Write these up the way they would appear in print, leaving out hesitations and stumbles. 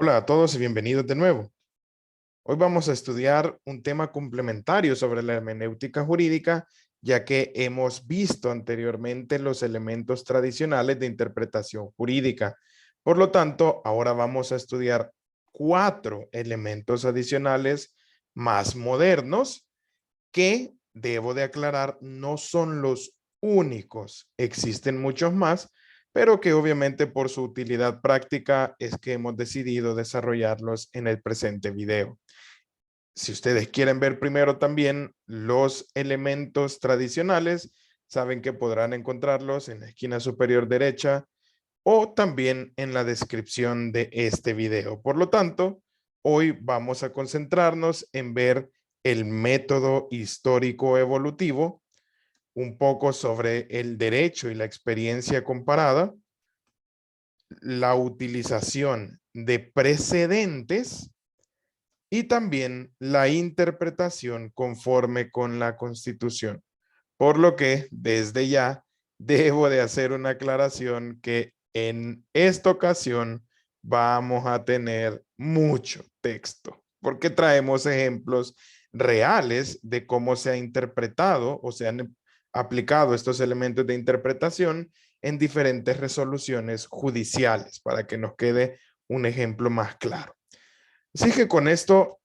Hola a todos y bienvenidos de nuevo. Hoy vamos a estudiar un tema complementario sobre la hermenéutica jurídica, ya que hemos visto anteriormente los elementos tradicionales de interpretación jurídica. Por lo tanto, ahora vamos a estudiar 4 elementos adicionales más modernos que, debo de aclarar, no son los únicos. Existen muchos más, pero que obviamente por su utilidad práctica es que hemos decidido desarrollarlos en el presente video. Si ustedes quieren ver primero también los elementos tradicionales, saben que podrán encontrarlos en la esquina superior derecha o también en la descripción de este video. Por lo tanto, hoy vamos a concentrarnos en ver el método histórico evolutivo, un poco sobre el derecho y la experiencia comparada, la utilización de precedentes y también la interpretación conforme con la Constitución. Por lo que desde ya debo de hacer una aclaración que en esta ocasión vamos a tener mucho texto, porque traemos ejemplos reales de cómo se ha interpretado o se han aplicado estos elementos de interpretación en diferentes resoluciones judiciales, para que nos quede un ejemplo más claro. Así que con esto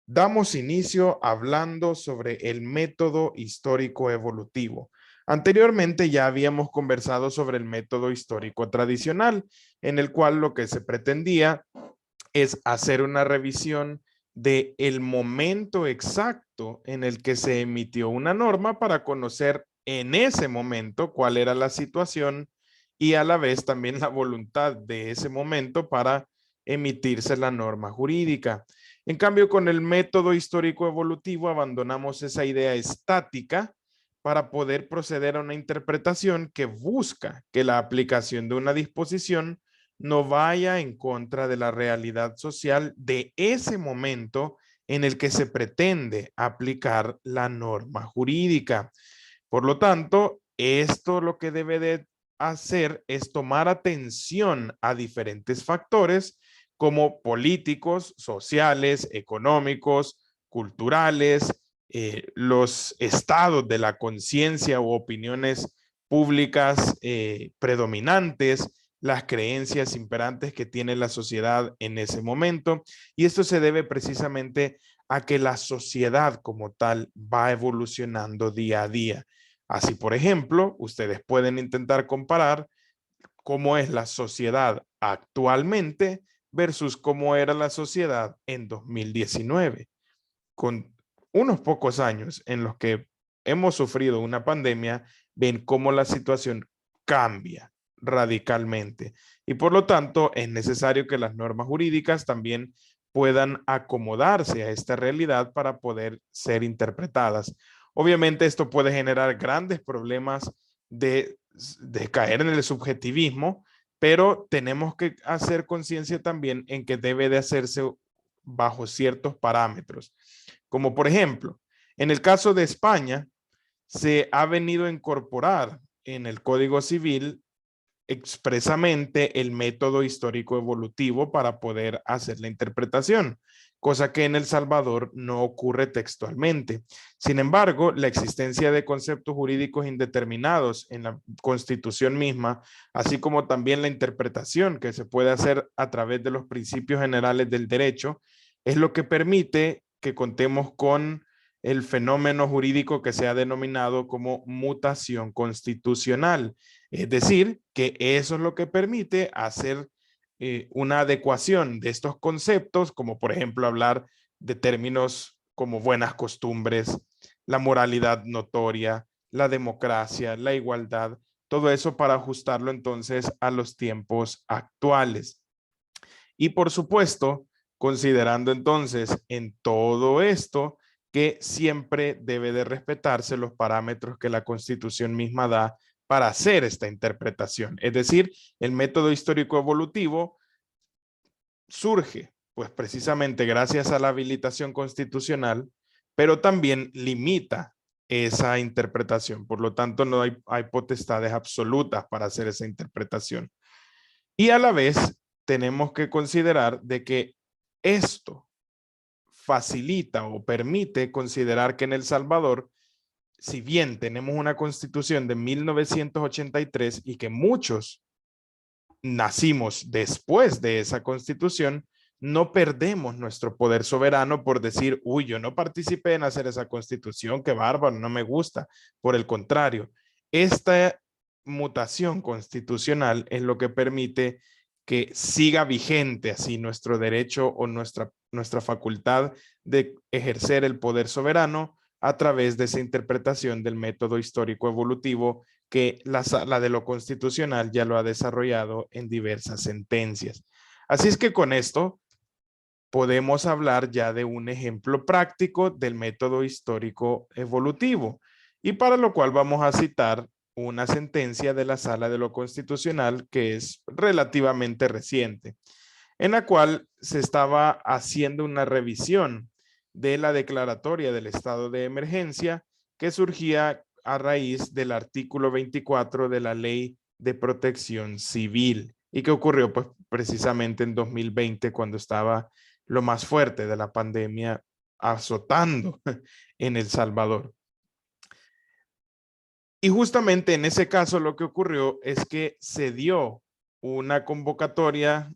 damos inicio hablando sobre el método histórico evolutivo. Anteriormente ya habíamos conversado sobre el método histórico tradicional, en el cual lo que se pretendía es hacer una revisión de el momento exacto en el que se emitió una norma para conocer en ese momento cuál era la situación y a la vez también la voluntad de ese momento para emitirse la norma jurídica. En cambio, con el método histórico evolutivo abandonamos esa idea estática para poder proceder a una interpretación que busca que la aplicación de una disposición no vaya en contra de la realidad social de ese momento en el que se pretende aplicar la norma jurídica. Por lo tanto, esto lo que debe de hacer es tomar atención a diferentes factores como políticos, sociales, económicos, culturales, los estados de la conciencia u opiniones públicas predominantes, las creencias imperantes que tiene la sociedad en ese momento. Y esto se debe precisamente a que la sociedad como tal va evolucionando día a día. Así, por ejemplo, ustedes pueden intentar comparar cómo es la sociedad actualmente versus cómo era la sociedad en 2019, con unos pocos años en los que hemos sufrido una pandemia. Ven cómo la situación cambia radicalmente y por lo tanto es necesario que las normas jurídicas también puedan acomodarse a esta realidad para poder ser interpretadas. Obviamente esto puede generar grandes problemas de caer en el subjetivismo, pero tenemos que hacer conciencia también en que debe de hacerse bajo ciertos parámetros. Como por ejemplo, en el caso de España, se ha venido a incorporar en el Código Civil expresamente el método histórico evolutivo para poder hacer la interpretación, cosa que en El Salvador no ocurre textualmente. Sin embargo, la existencia de conceptos jurídicos indeterminados en la Constitución misma, así como también la interpretación que se puede hacer a través de los principios generales del derecho, es lo que permite que contemos con el fenómeno jurídico que se ha denominado como mutación constitucional. Es decir, que eso es lo que permite hacer una adecuación de estos conceptos, como por ejemplo hablar de términos como buenas costumbres, la moralidad notoria, la democracia, la igualdad, todo eso para ajustarlo entonces a los tiempos actuales. Y por supuesto, considerando entonces en todo esto que siempre debe de respetarse los parámetros que la Constitución misma da para hacer esta interpretación. Es decir, el método histórico evolutivo surge pues precisamente gracias a la habilitación constitucional, pero también limita esa interpretación. Por lo tanto, no hay potestades absolutas para hacer esa interpretación. Y a la vez tenemos que considerar de que esto facilita o permite considerar que en El Salvador, si bien tenemos una constitución de 1983 y que muchos nacimos después de esa constitución, no perdemos nuestro poder soberano por decir, uy, yo no participé en hacer esa constitución, qué bárbaro, no me gusta. Por el contrario, esta mutación constitucional es lo que permite que siga vigente así nuestro derecho o nuestra facultad de ejercer el poder soberano a través de esa interpretación del método histórico evolutivo que la Sala de lo Constitucional ya lo ha desarrollado en diversas sentencias. Así es que con esto podemos hablar ya de un ejemplo práctico del método histórico evolutivo, y para lo cual vamos a citar una sentencia de la Sala de lo Constitucional que es relativamente reciente, en la cual se estaba haciendo una revisión de la declaratoria del estado de emergencia que surgía a raíz del artículo 24 de la Ley de Protección Civil y que ocurrió pues precisamente en 2020 cuando estaba lo más fuerte de la pandemia azotando en El Salvador. Y justamente en ese caso lo que ocurrió es que se dio una convocatoria,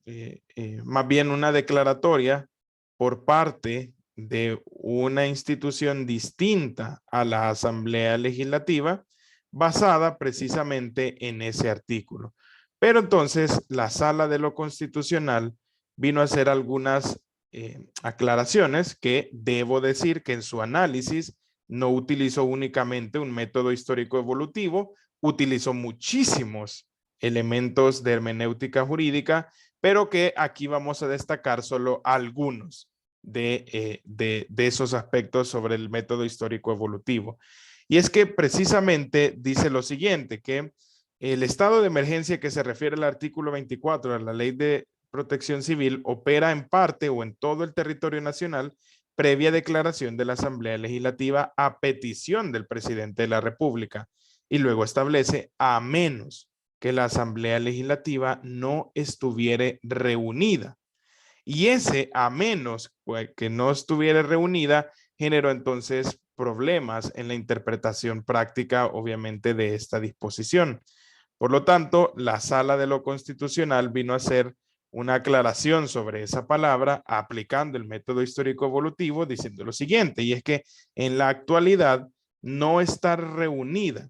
más bien una declaratoria por parte de una institución distinta a la Asamblea Legislativa, basada precisamente en ese artículo. Pero entonces la Sala de lo Constitucional vino a hacer algunas aclaraciones que debo decir que en su análisis no utilizó únicamente un método histórico evolutivo, utilizó muchísimos elementos de hermenéutica jurídica, pero que aquí vamos a destacar solo algunos de esos aspectos sobre el método histórico evolutivo. Y es que precisamente dice lo siguiente, que el estado de emergencia que se refiere al artículo 24 de la Ley de Protección Civil opera en parte o en todo el territorio nacional previa declaración de la Asamblea Legislativa a petición del presidente de la República, y luego establece a menos que la Asamblea Legislativa no estuviere reunida. Y ese a menos que no estuviera reunida generó entonces problemas en la interpretación práctica, obviamente, de esta disposición. Por lo tanto, la Sala de lo Constitucional vino a hacer una aclaración sobre esa palabra aplicando el método histórico evolutivo diciendo lo siguiente, y es que en la actualidad no estar reunida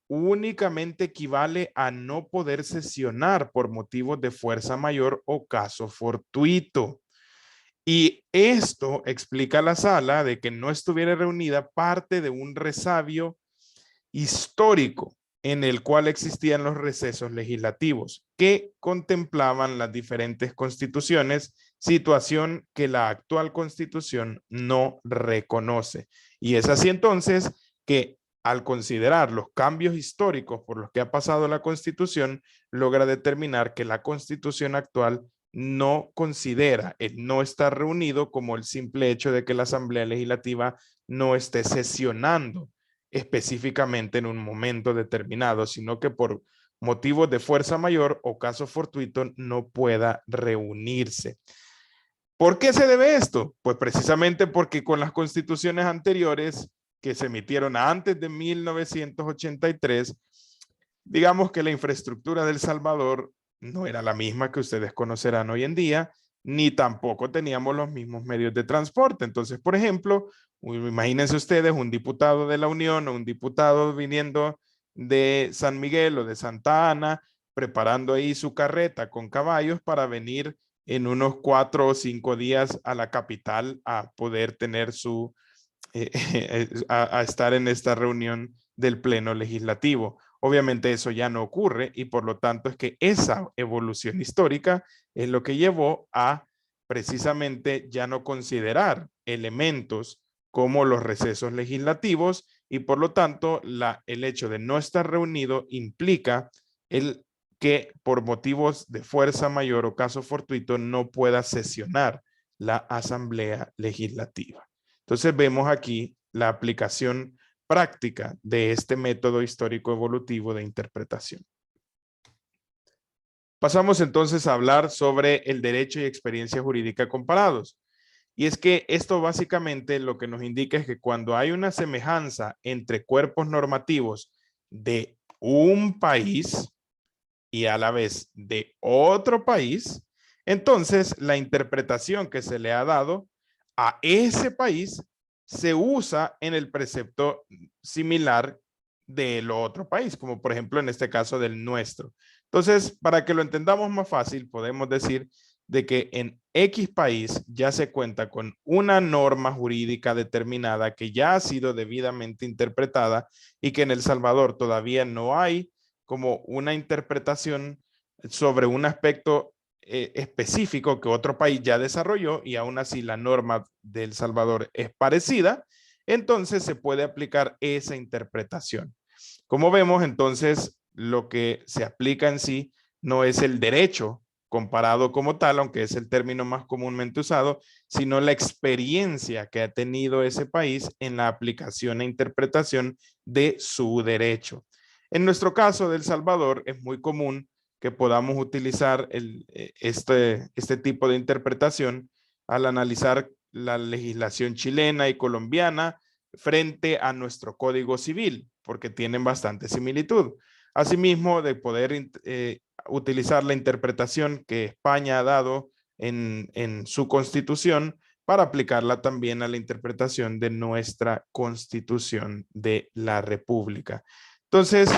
únicamente equivale a no poder sesionar por motivos de fuerza mayor o caso fortuito. Y esto explica la sala de que no estuviera reunida parte de un resabio histórico en el cual existían los recesos legislativos que contemplaban las diferentes constituciones, situación que la actual constitución no reconoce. Y es así entonces que al considerar los cambios históricos por los que ha pasado la constitución, logra determinar que la constitución actual no considera el no estar reunido como el simple hecho de que la Asamblea Legislativa no esté sesionando específicamente en un momento determinado, sino que por motivos de fuerza mayor o caso fortuito no pueda reunirse. ¿Por qué se debe esto? Pues precisamente porque con las constituciones anteriores que se emitieron antes de 1983, digamos que la infraestructura del Salvador no era la misma que ustedes conocerán hoy en día, ni tampoco teníamos los mismos medios de transporte. Entonces, por ejemplo, imagínense ustedes un diputado de la Unión o un diputado viniendo de San Miguel o de Santa Ana, preparando ahí su carreta con caballos para venir en unos 4 o 5 días a la capital a poder tener a estar en esta reunión del Pleno Legislativo. Obviamente eso ya no ocurre y por lo tanto es que esa evolución histórica es lo que llevó a precisamente ya no considerar elementos como los recesos legislativos y por lo tanto el hecho de no estar reunido implica el que por motivos de fuerza mayor o caso fortuito no pueda sesionar la Asamblea Legislativa. Entonces vemos aquí la aplicación práctica de este método histórico evolutivo de interpretación. Pasamos entonces a hablar sobre el derecho y experiencia jurídica comparados. Y es que esto básicamente lo que nos indica es que cuando hay una semejanza entre cuerpos normativos de un país y a la vez de otro país, entonces la interpretación que se le ha dado a ese país se usa en el precepto similar del otro país, como por ejemplo en este caso del nuestro. Entonces, para que lo entendamos más fácil, podemos decir de que en X país ya se cuenta con una norma jurídica determinada que ya ha sido debidamente interpretada y que en El Salvador todavía no hay como una interpretación sobre un aspecto específico que otro país ya desarrolló y aún así la norma de El Salvador es parecida, entonces se puede aplicar esa interpretación. Como vemos, entonces lo que se aplica en sí no es el derecho comparado como tal, aunque es el término más comúnmente usado, sino la experiencia que ha tenido ese país en la aplicación e interpretación de su derecho. En nuestro caso de El Salvador es muy común que podamos utilizar este tipo de interpretación al analizar la legislación chilena y colombiana frente a nuestro Código Civil, porque tienen bastante similitud. Asimismo, de poder utilizar la interpretación que España ha dado en su constitución para aplicarla también a la interpretación de nuestra constitución de la República. Entonces,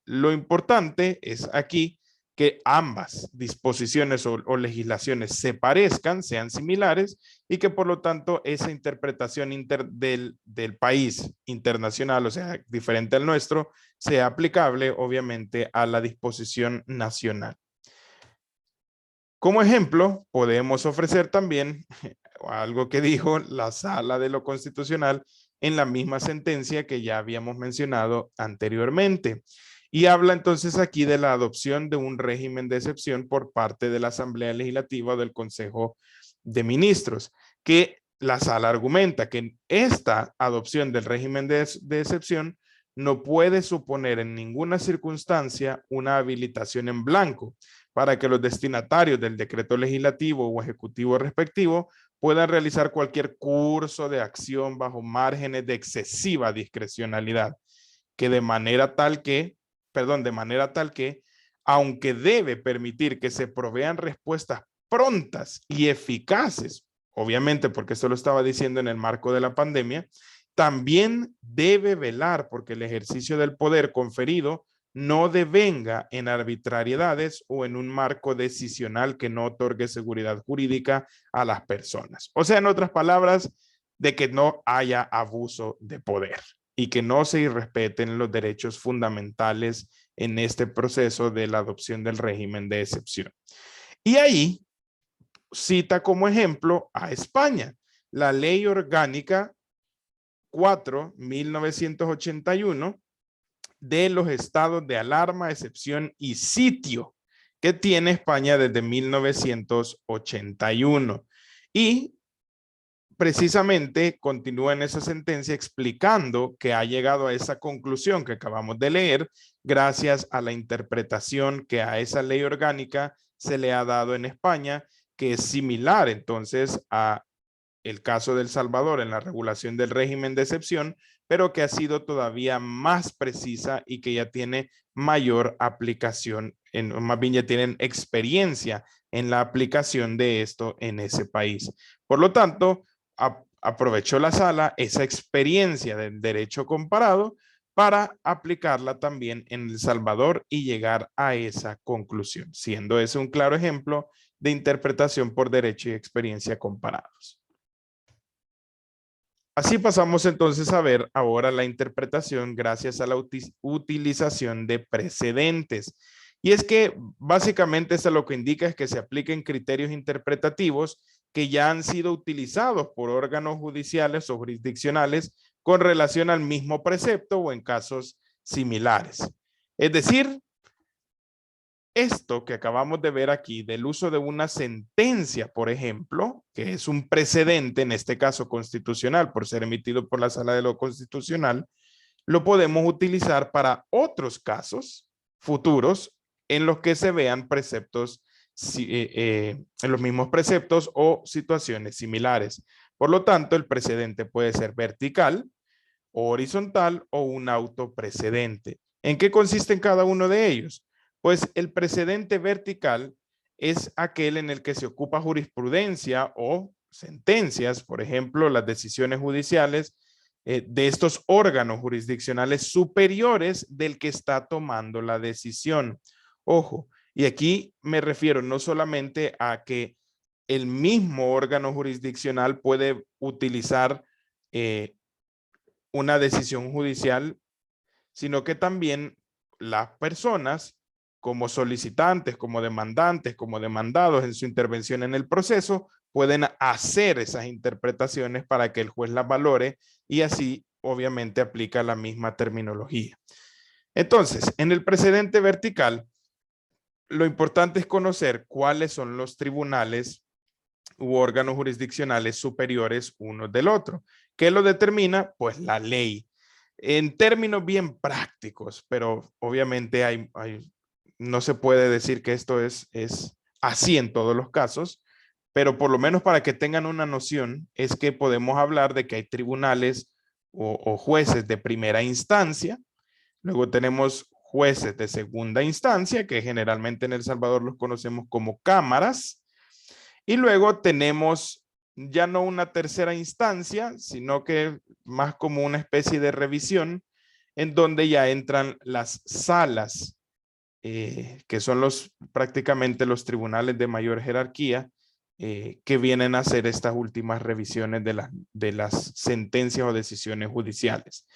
lo importante es aquí que ambas disposiciones o legislaciones se parezcan, sean similares y que por lo tanto esa interpretación del país internacional, o sea, diferente al nuestro, sea aplicable obviamente a la disposición nacional. Como ejemplo, podemos ofrecer también algo que dijo la Sala de lo Constitucional en la misma sentencia que ya habíamos mencionado anteriormente. Y habla entonces aquí de la adopción de un régimen de excepción por parte de la Asamblea Legislativa o del Consejo de Ministros, que la Sala argumenta que esta adopción del régimen de excepción no puede suponer en ninguna circunstancia una habilitación en blanco para que los destinatarios del decreto legislativo o ejecutivo respectivo puedan realizar cualquier curso de acción bajo márgenes de excesiva discrecionalidad, que de manera tal que, aunque debe permitir que se provean respuestas prontas y eficaces, obviamente porque esto lo estaba diciendo en el marco de la pandemia, también debe velar porque el ejercicio del poder conferido no devenga en arbitrariedades o en un marco decisional que no otorgue seguridad jurídica a las personas. O sea, en otras palabras, de que no haya abuso de poder y que no se irrespeten los derechos fundamentales en este proceso de la adopción del régimen de excepción. Y ahí cita como ejemplo a España, la Ley Orgánica 4/1981 de los estados de alarma, excepción y sitio que tiene España desde 1981. Y precisamente continúa en esa sentencia explicando que ha llegado a esa conclusión que acabamos de leer gracias a la interpretación que a esa ley orgánica se le ha dado en España, que es similar entonces a el caso de El Salvador en la regulación del régimen de excepción, pero que ha sido todavía más precisa y que ya tiene mayor aplicación, más bien ya tienen experiencia en la aplicación de esto en ese país. Por lo tanto, aprovechó la sala esa experiencia del derecho comparado para aplicarla también en El Salvador y llegar a esa conclusión, siendo ese un claro ejemplo de interpretación por derecho y experiencia comparados. Así pasamos entonces a ver ahora la interpretación gracias a la utilización de precedentes. Y es que básicamente esto lo que indica es que se apliquen criterios interpretativos que ya han sido utilizados por órganos judiciales o jurisdiccionales con relación al mismo precepto o en casos similares. Es decir, esto que acabamos de ver aquí del uso de una sentencia, por ejemplo, que es un precedente, en este caso constitucional, por ser emitido por la Sala de lo Constitucional, lo podemos utilizar para otros casos futuros en los que se vean preceptos, en los mismos preceptos o situaciones similares. Por lo tanto, el precedente puede ser vertical, horizontal o un autoprecedente. ¿En qué consiste cada uno de ellos? Pues el precedente vertical es aquel en el que se ocupa jurisprudencia o sentencias, por ejemplo, las decisiones judiciales de estos órganos jurisdiccionales superiores del que está tomando la decisión. Ojo, y aquí me refiero no solamente a que el mismo órgano jurisdiccional puede utilizar una decisión judicial, sino que también las personas como solicitantes, como demandantes, como demandados en su intervención en el proceso, pueden hacer esas interpretaciones para que el juez las valore y así obviamente aplica la misma terminología. Entonces, en el precedente vertical, lo importante es conocer cuáles son los tribunales u órganos jurisdiccionales superiores unos del otro. ¿Qué lo determina? Pues la ley. En términos bien prácticos, pero obviamente no se puede decir que esto es así en todos los casos, pero por lo menos para que tengan una noción, es que podemos hablar de que hay tribunales o jueces de primera instancia, luego tenemos jueces de segunda instancia, que generalmente en El Salvador los conocemos como cámaras, y luego tenemos ya no una tercera instancia, sino que más como una especie de revisión en donde ya entran las salas, que son prácticamente los tribunales de mayor jerarquía, que vienen a hacer estas últimas revisiones de las sentencias o decisiones judiciales.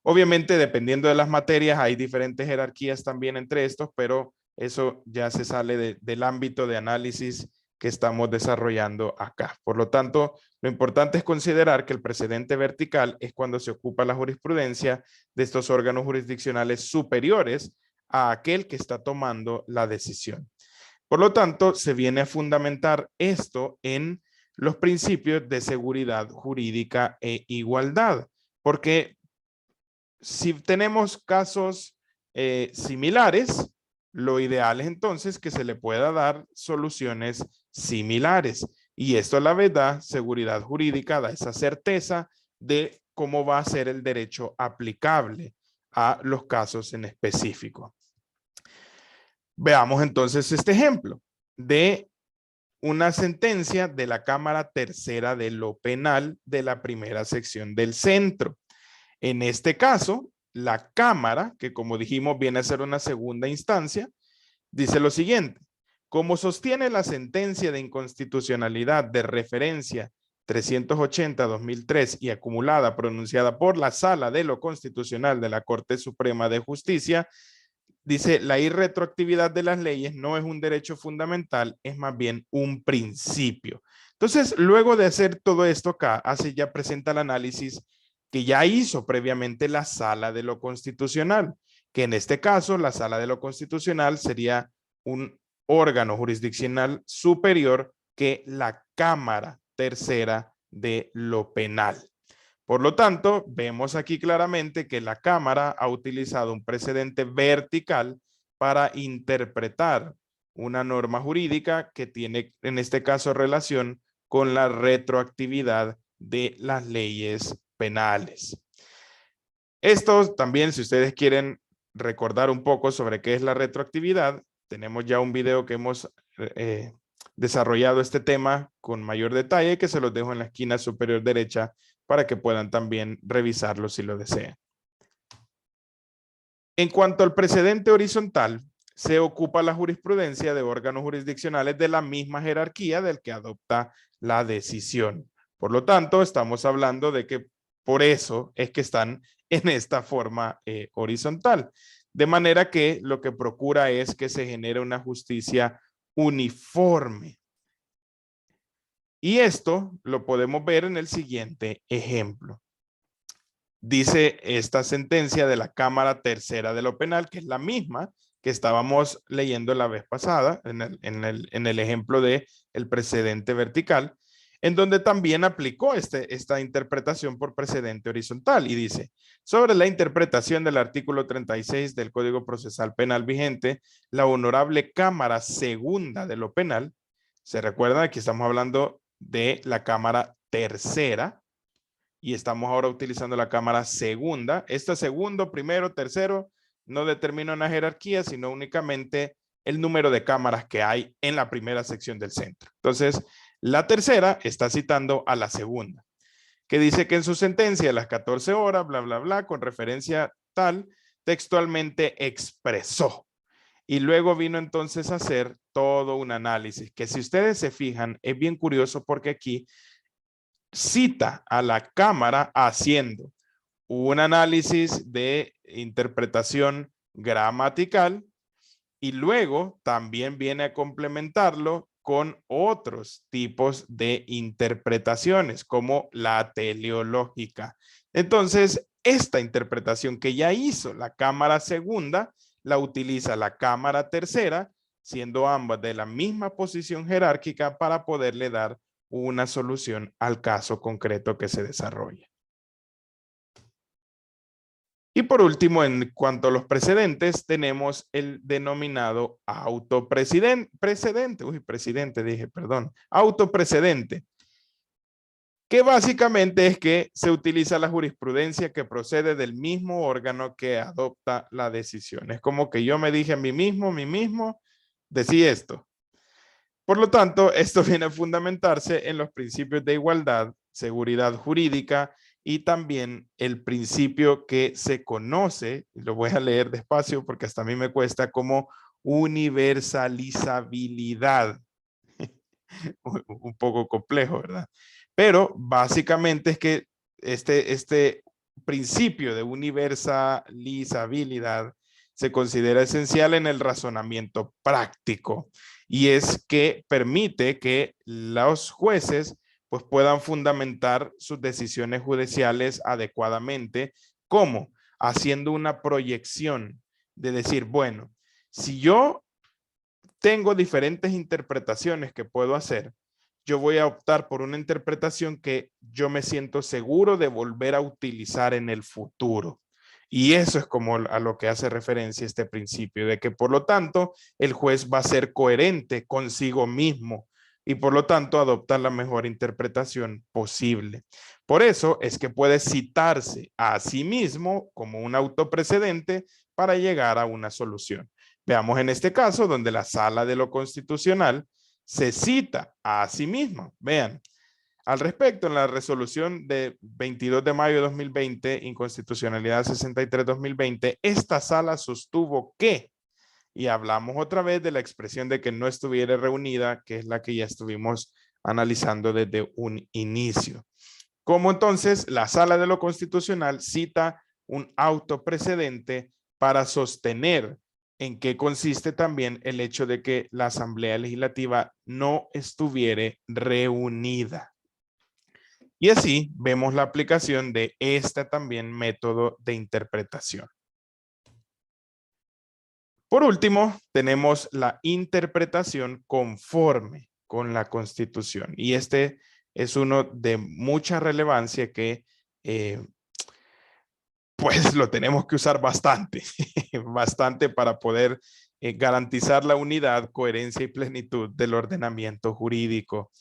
Obviamente, dependiendo de las materias, hay diferentes jerarquías también entre estos, pero eso ya se sale del ámbito de análisis que estamos desarrollando acá. Por lo tanto, lo importante es considerar que el precedente vertical es cuando se ocupa la jurisprudencia de estos órganos jurisdiccionales superiores a aquel que está tomando la decisión. Por lo tanto, se viene a fundamentar esto en los principios de seguridad jurídica e igualdad, porque si tenemos casos similares, lo ideal es entonces que se le pueda dar soluciones similares. Y esto a la vez da seguridad jurídica, da esa certeza de cómo va a ser el derecho aplicable a los casos en específico. Veamos entonces este ejemplo de una sentencia de la Cámara Tercera de lo Penal de la primera sección del centro. En este caso, la Cámara, que como dijimos viene a ser una segunda instancia, dice lo siguiente: como sostiene la sentencia de inconstitucionalidad de referencia 380-2003 y acumulada pronunciada por la Sala de lo Constitucional de la Corte Suprema de Justicia, dice, la irretroactividad de las leyes no es un derecho fundamental, es más bien un principio. Entonces, luego de hacer todo esto acá, ya presenta el análisis que ya hizo previamente la Sala de lo Constitucional, que en este caso la Sala de lo Constitucional sería un órgano jurisdiccional superior que la Cámara Tercera de lo Penal. Por lo tanto, vemos aquí claramente que la Cámara ha utilizado un precedente vertical para interpretar una norma jurídica que tiene en este caso relación con la retroactividad de las leyes penales. Esto también, si ustedes quieren recordar un poco sobre qué es la retroactividad, tenemos ya un video que hemos desarrollado este tema con mayor detalle, que se los dejo en la esquina superior derecha para que puedan también revisarlo si lo desean. En cuanto al precedente horizontal, se ocupa la jurisprudencia de órganos jurisdiccionales de la misma jerarquía del que adopta la decisión. Por lo tanto, estamos hablando de que por eso es que están en esta forma horizontal. De manera que lo que procura es que se genere una justicia uniforme. Y esto lo podemos ver en el siguiente ejemplo. Dice esta sentencia de la Cámara Tercera de lo Penal, que es la misma que estábamos leyendo la vez pasada en el ejemplo de el precedente vertical, en donde también aplicó esta interpretación por precedente horizontal y dice, sobre la interpretación del artículo 36 del Código Procesal Penal vigente, la Honorable Cámara Segunda de lo Penal, se recuerda que estamos hablando de la Cámara Tercera y estamos ahora utilizando la Cámara Segunda. Esta segundo, primero, tercero, no determina una jerarquía, sino únicamente el número de cámaras que hay en la primera sección del centro. Entonces, la tercera está citando a la segunda, que dice que en su sentencia a las 14 horas, bla, bla, bla, con referencia tal, textualmente expresó. Y luego vino entonces a hacer todo un análisis, que si ustedes se fijan, es bien curioso porque aquí cita a la Cámara haciendo un análisis de interpretación gramatical y luego también viene a complementarlo con otros tipos de interpretaciones como la teleológica. Entonces, esta interpretación que ya hizo la Cámara Segunda, la utiliza la Cámara Tercera, siendo ambas de la misma posición jerárquica para poderle dar una solución al caso concreto que se desarrolla. Y por último, en cuanto a los precedentes, tenemos el denominado autoprecedente, autoprecedente, que básicamente es que se utiliza la jurisprudencia que procede del mismo órgano que adopta la decisión. Es como que yo me dije a mí mismo, decí esto. Por lo tanto, esto viene a fundamentarse en los principios de igualdad, seguridad jurídica y también el principio que se conoce, lo voy a leer despacio porque hasta a mí me cuesta, como universalizabilidad. Un poco complejo, ¿verdad? Pero básicamente es que este principio de universalizabilidad se considera esencial en el razonamiento práctico y es que permite que los jueces pues puedan fundamentar sus decisiones judiciales adecuadamente, como haciendo una proyección de decir, bueno, si yo tengo diferentes interpretaciones que puedo hacer, yo voy a optar por una interpretación que yo me siento seguro de volver a utilizar en el futuro. Y eso es como a lo que hace referencia este principio, de que por lo tanto el juez va a ser coherente consigo mismo y por lo tanto adoptar la mejor interpretación posible. Por eso es que puede citarse a sí mismo como un autoprecedente para llegar a una solución. Veamos en este caso donde la Sala de lo Constitucional se cita a sí misma. Vean, al respecto, en la resolución de 22 de mayo de 2020, inconstitucionalidad 63-2020, esta sala sostuvo que, y hablamos otra vez de la expresión de que no estuviera reunida, que es la que ya estuvimos analizando desde un inicio. Como entonces la Sala de lo Constitucional cita un auto precedente para sostener en qué consiste también el hecho de que la Asamblea Legislativa no estuviera reunida. Y así vemos la aplicación de este también método de interpretación. Por último, tenemos la interpretación conforme con la Constitución. Y este es uno de mucha relevancia que pues lo tenemos que usar bastante, bastante para poder garantizar la unidad, coherencia y plenitud del ordenamiento jurídico.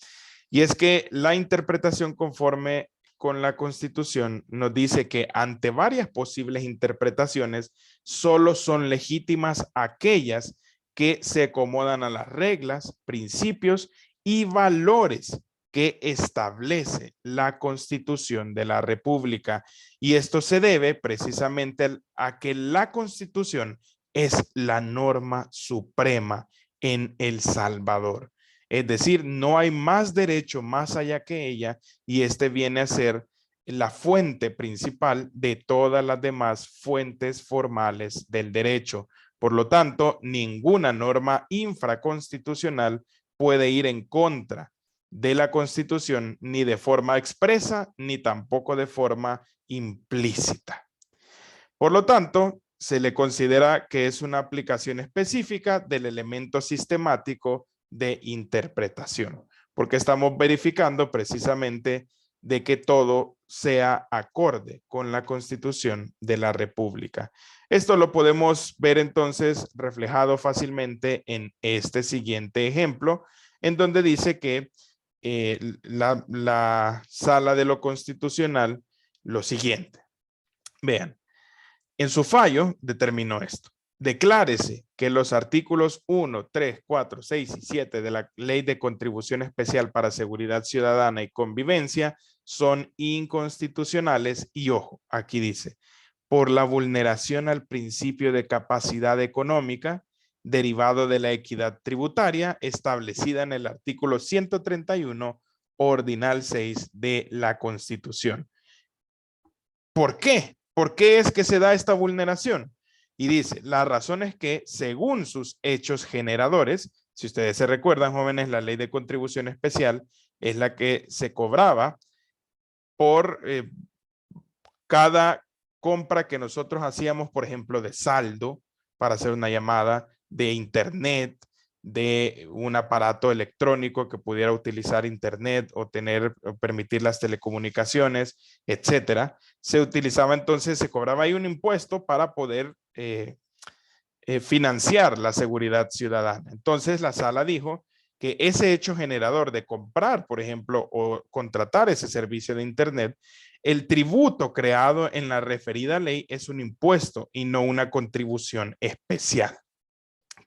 Y es que la interpretación conforme con la Constitución nos dice que ante varias posibles interpretaciones, solo son legítimas aquellas que se acomodan a las reglas, principios y valores que establece la Constitución de la República. Y esto se debe precisamente a que la Constitución es la norma suprema en El Salvador. Es decir, no hay más derecho más allá que ella y este viene a ser la fuente principal de todas las demás fuentes formales del derecho. Por lo tanto, ninguna norma infraconstitucional puede ir en contra de la Constitución ni de forma expresa ni tampoco de forma implícita. Por lo tanto, se le considera que es una aplicación específica del elemento sistemático de interpretación. porque estamos verificando precisamente de que todo sea acorde con la Constitución de la República. Esto lo podemos ver entonces reflejado fácilmente en este siguiente ejemplo, en donde dice que la Sala de lo Constitucional lo siguiente. Vean, en su fallo determinó esto. Declárese que los artículos 1, 3, 4, 6 y 7 de la Ley de Contribución Especial para Seguridad Ciudadana y Convivencia son inconstitucionales y, ojo, aquí dice, por la vulneración al principio de capacidad económica derivado de la equidad tributaria establecida en el artículo 131, ordinal 6 de la Constitución. ¿Por qué? ¿Por qué es que se da esta vulneración? Y dice, la razón es que según sus hechos generadores, si ustedes se recuerdan, jóvenes, la ley de contribución especial es la que se cobraba por cada compra que nosotros hacíamos, por ejemplo, de saldo para hacer una llamada, de internet, de un aparato electrónico que pudiera utilizar internet o permitir las telecomunicaciones, etcétera. Se utilizaba entonces, se cobraba ahí un impuesto para poder financiar la seguridad ciudadana. Entonces la sala dijo que ese hecho generador de comprar, por ejemplo, o contratar ese servicio de internet, el tributo creado en la referida ley es un impuesto y no una contribución especial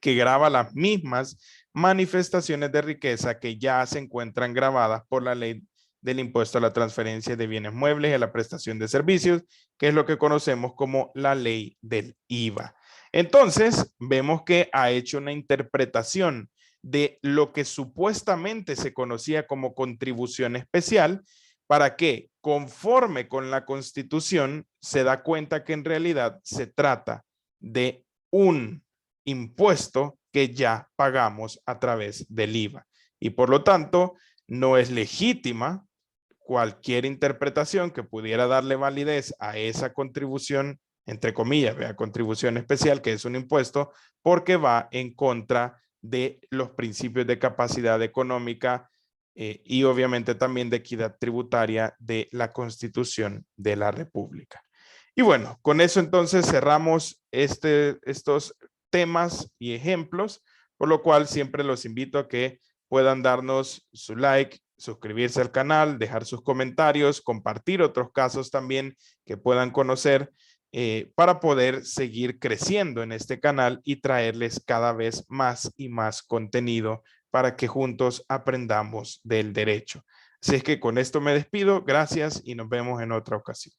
que grava las mismas manifestaciones de riqueza que ya se encuentran gravadas por la ley del impuesto a la transferencia de bienes muebles y a la prestación de servicios, que es lo que conocemos como la ley del IVA. Entonces, vemos que ha hecho una interpretación de lo que supuestamente se conocía como contribución especial, para que, conforme con la Constitución, se da cuenta que en realidad se trata de un impuesto que ya pagamos a través del IVA. Y por lo tanto, no es legítima cualquier interpretación que pudiera darle validez a esa contribución, entre comillas, contribución especial, que es un impuesto, porque va en contra de los principios de capacidad económica y obviamente también de equidad tributaria de la Constitución de la República. Y bueno, con eso entonces cerramos estos temas y ejemplos, por lo cual siempre los invito a que puedan darnos su like, suscribirse al canal, dejar sus comentarios, compartir otros casos también que puedan conocer para poder seguir creciendo en este canal y traerles cada vez más y más contenido para que juntos aprendamos del derecho. Así es que con esto me despido. Gracias y nos vemos en otra ocasión.